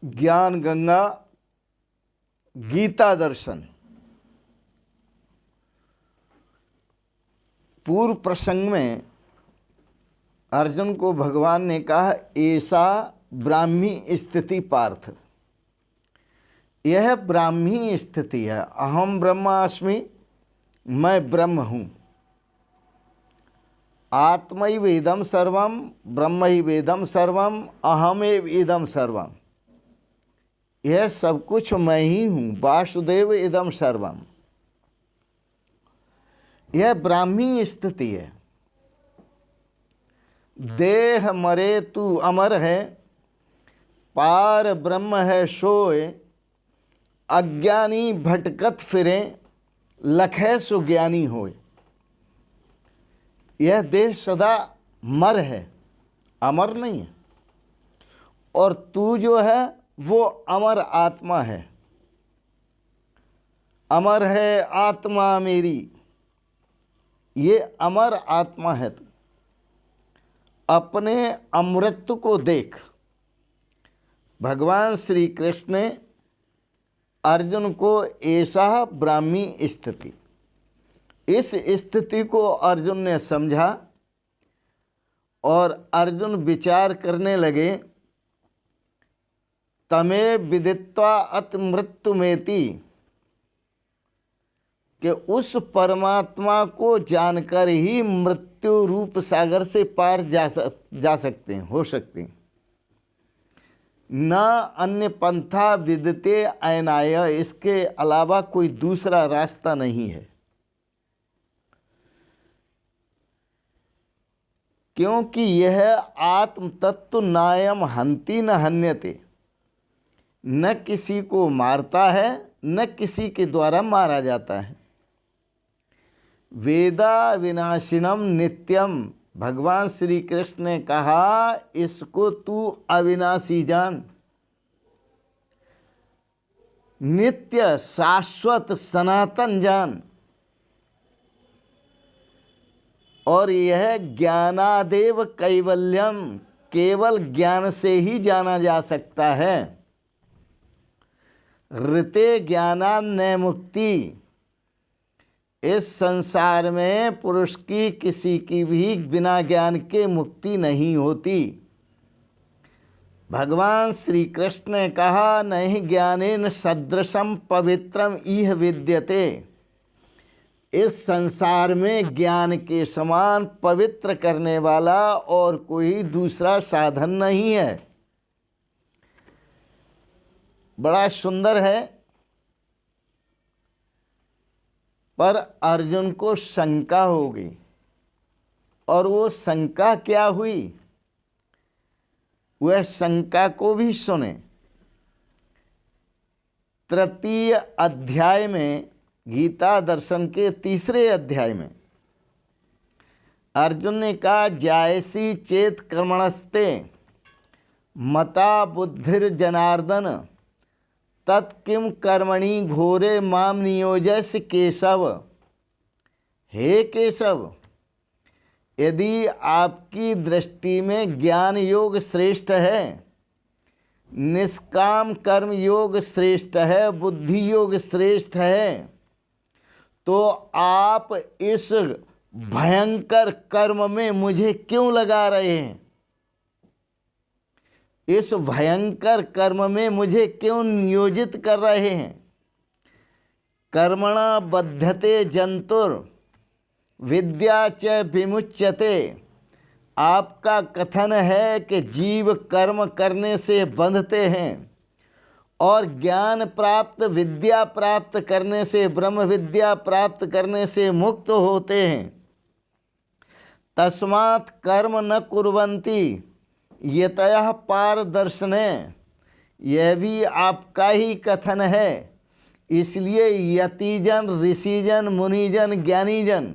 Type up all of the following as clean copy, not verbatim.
ज्ञान गंगा गीता दर्शन। पूर्व प्रसंग में अर्जुन को भगवान ने कहा, ऐसा ब्राह्मी स्थिति पार्थ, यह ब्राह्मी स्थिति है। अहम ब्रह्मास्मि, मैं ब्रह्म हूँ। आत्मैव इदं सर्वं ब्रह्मैव इदं सर्वं अहमेव इदं सर्वं, यह सब कुछ मैं ही हूँ। वासुदेव इदं सर्वं, यह ब्राह्मी स्थिति है। देह मरे तू अमर है, पार ब्रह्म है सोए। अज्ञानी भटकत फिरे, लखै सुज्ञानी होए। यह देह सदा मर है, अमर नहीं है। और तू जो है वो अमर आत्मा है। अमर है आत्मा मेरी, ये अमर आत्मा है। तू अपने अमृत को देख। भगवान श्री कृष्ण ने अर्जुन को ऐसा ब्राह्मी स्थिति, इस स्थिति को अर्जुन ने समझा और अर्जुन विचार करने लगे। तमे विदित्वा अति मृत्युमेति, कि उस परमात्मा को जानकर ही मृत्यु रूप सागर से पार जा सकते हैं, हो सकते हैं। न अन्य पंथा विदते अयनाय, इसके अलावा कोई दूसरा रास्ता नहीं है। क्योंकि यह आत्म तत्व नायम हंति न हन्यते, न किसी को मारता है न किसी के द्वारा मारा जाता है। वेदा विनाशिनम नित्यम, भगवान श्री कृष्ण ने कहा इसको तू अविनाशी जान, नित्य शाश्वत सनातन जान। और यह ज्ञानादेव कैवल्यम, केवल ज्ञान से ही जाना जा सकता है। ऋते ज्ञानान्य मुक्ति, इस संसार में पुरुष की किसी की भी बिना ज्ञान के मुक्ति नहीं होती। भगवान श्री कृष्ण ने कहा, नहीं ज्ञानेन सदृशम पवित्रम इह विद्यते, इस संसार में ज्ञान के समान पवित्र करने वाला और कोई दूसरा साधन नहीं है। बड़ा सुंदर है। पर अर्जुन को शंका हो गई, और वो शंका क्या हुई, वह शंका को भी सुने। तृतीय अध्याय में, गीता दर्शन के तीसरे अध्याय में अर्जुन ने कहा, जायसी चेत कर्मणस्ते मता बुद्धिर जनार्दन, तत्किम कर्मणि घोरे माम नियोजस केशव। हे केशव, यदि आपकी दृष्टि में ज्ञान योग श्रेष्ठ है, निष्काम कर्म योग श्रेष्ठ है, बुद्धि योग श्रेष्ठ है, तो आप इस भयंकर कर्म में मुझे क्यों लगा रहे हैं? इस भयंकर कर्म में मुझे क्यों नियोजित कर रहे हैं? कर्मणा बध्यते जंतुर विद्या च विमुच्यते, आपका कथन है कि जीव कर्म करने से बंधते हैं और ज्ञान प्राप्त, विद्या प्राप्त करने से, ब्रह्म विद्या प्राप्त करने से मुक्त होते हैं। तस्मात् कर्म न कुर्वन्ति यतयः पारदर्शने, यह भी आपका ही कथन है। इसलिए यतिजन, ऋषिजन, मुनिजन, ज्ञानीजन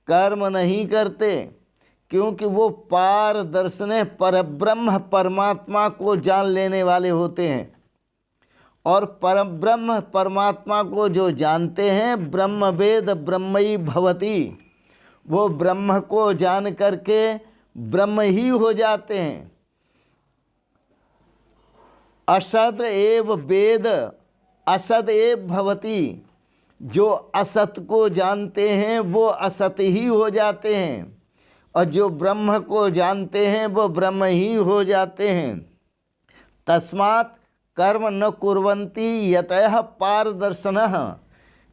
कर्म नहीं करते, क्योंकि वो पारदर्शने परब्रह्म परमात्मा को जान लेने वाले होते हैं। और परब्रह्म परमात्मा को जो जानते हैं, ब्रह्म वेद ब्रह्मई भवति, वो ब्रह्म को जान करके ब्रह्म ही हो जाते हैं। असद एव वेद असद एव भवति। जो असत को जानते हैं वो असत ही हो जाते हैं, और जो ब्रह्म को जानते हैं वो ब्रह्म ही हो जाते हैं। तस्मात् कर्म न कुर्वन्ति यतयः पारदर्शनः।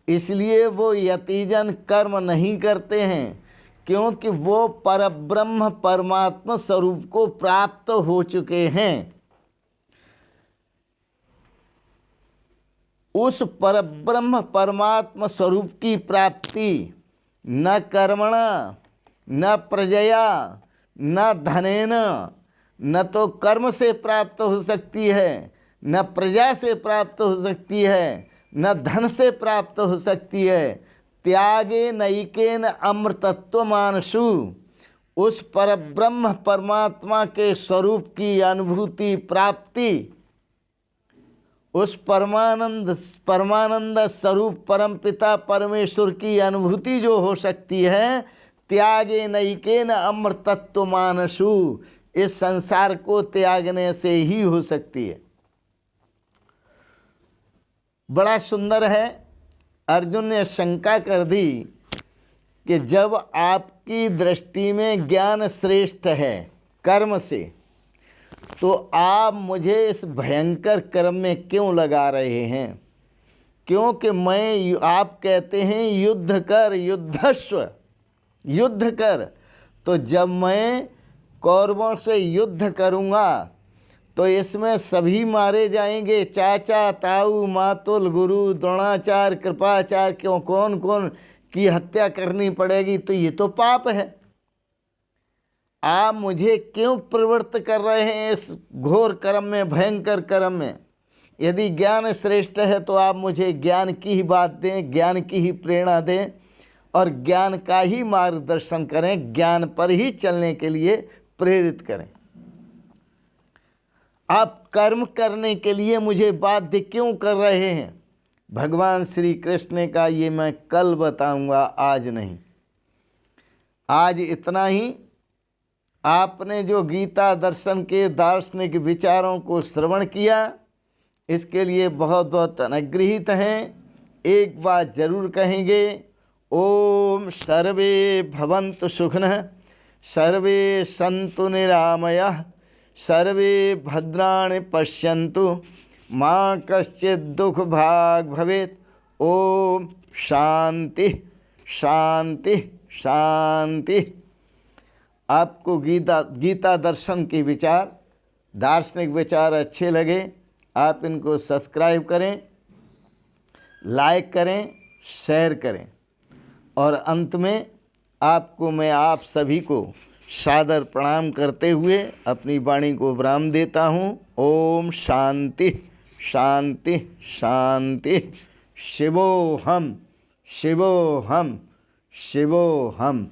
इसलिए वो यतिजन कर्म नहीं करते हैं, क्योंकि वो परब्रह्म परमात्मा स्वरूप को प्राप्त हो चुके हैं। उस परब्रह्म परमात्मा स्वरूप की प्राप्ति न कर्मणा न प्रजया न धनेन, न तो कर्म से प्राप्त हो सकती है, न प्रजा से प्राप्त हो सकती है, न धन से प्राप्त हो सकती है। त्यागे नैकेन अमृतत्व मानसु। उस परब्रह्म परमात्मा के स्वरूप की अनुभूति प्राप्ति, उस परमानंद स्वरूप परमपिता परमेश्वर की अनुभूति जो हो सकती है, त्यागे नैकेन अमृतत्व मानसु, इस संसार को त्यागने से ही हो सकती है। बड़ा सुंदर है। अर्जुन ने शंका कर दी कि जब आपकी दृष्टि में ज्ञान श्रेष्ठ है कर्म से, तो आप मुझे इस भयंकर कर्म में क्यों लगा रहे हैं? क्योंकि मैं, आप कहते हैं युद्ध कर, युद्धस्व, युद्ध कर। तो जब मैं कौरवों से युद्ध करूँगा तो इसमें सभी मारे जाएंगे, चाचा ताऊ मातुल गुरु द्रोणाचार्य कृपाचार्य, क्यों कौन कौन की हत्या करनी पड़ेगी। तो ये तो पाप है। आप मुझे क्यों प्रवृत्त कर रहे हैं इस घोर कर्म में, भयंकर कर्म में? यदि ज्ञान श्रेष्ठ है तो आप मुझे ज्ञान की ही बात दें, ज्ञान की ही प्रेरणा दें और ज्ञान का ही मार्गदर्शन करें, ज्ञान पर ही चलने के लिए प्रेरित करें। आप कर्म करने के लिए मुझे बाध्य क्यों कर रहे हैं? भगवान श्री कृष्ण ने कहा ये मैं कल बताऊंगा, आज नहीं। आज इतना ही। आपने जो गीता दर्शन के दार्शनिक विचारों को श्रवण किया, इसके लिए बहुत बहुत अनुग्रहित हैं। एक बात जरूर कहेंगे, ओम सर्वे भवन्तु सुखिनः, सर्वे सन्तु निरामयाः, सर्वे भद्राणि पश्यन्तु, माँ कश्चित् दुख भाग भवेत्। ओम शांति शांति शांति। आपको गीता दर्शन के विचार, दार्शनिक विचार अच्छे लगे, आप इनको सब्सक्राइब करें, लाइक करें, शेयर करें। और अंत में आपको मैं, आप सभी को सादर प्रणाम करते हुए अपनी वाणी को विराम देता हूँ। ओम शांति शांति शांति। शिवोहम शिवोहम शिवोहम।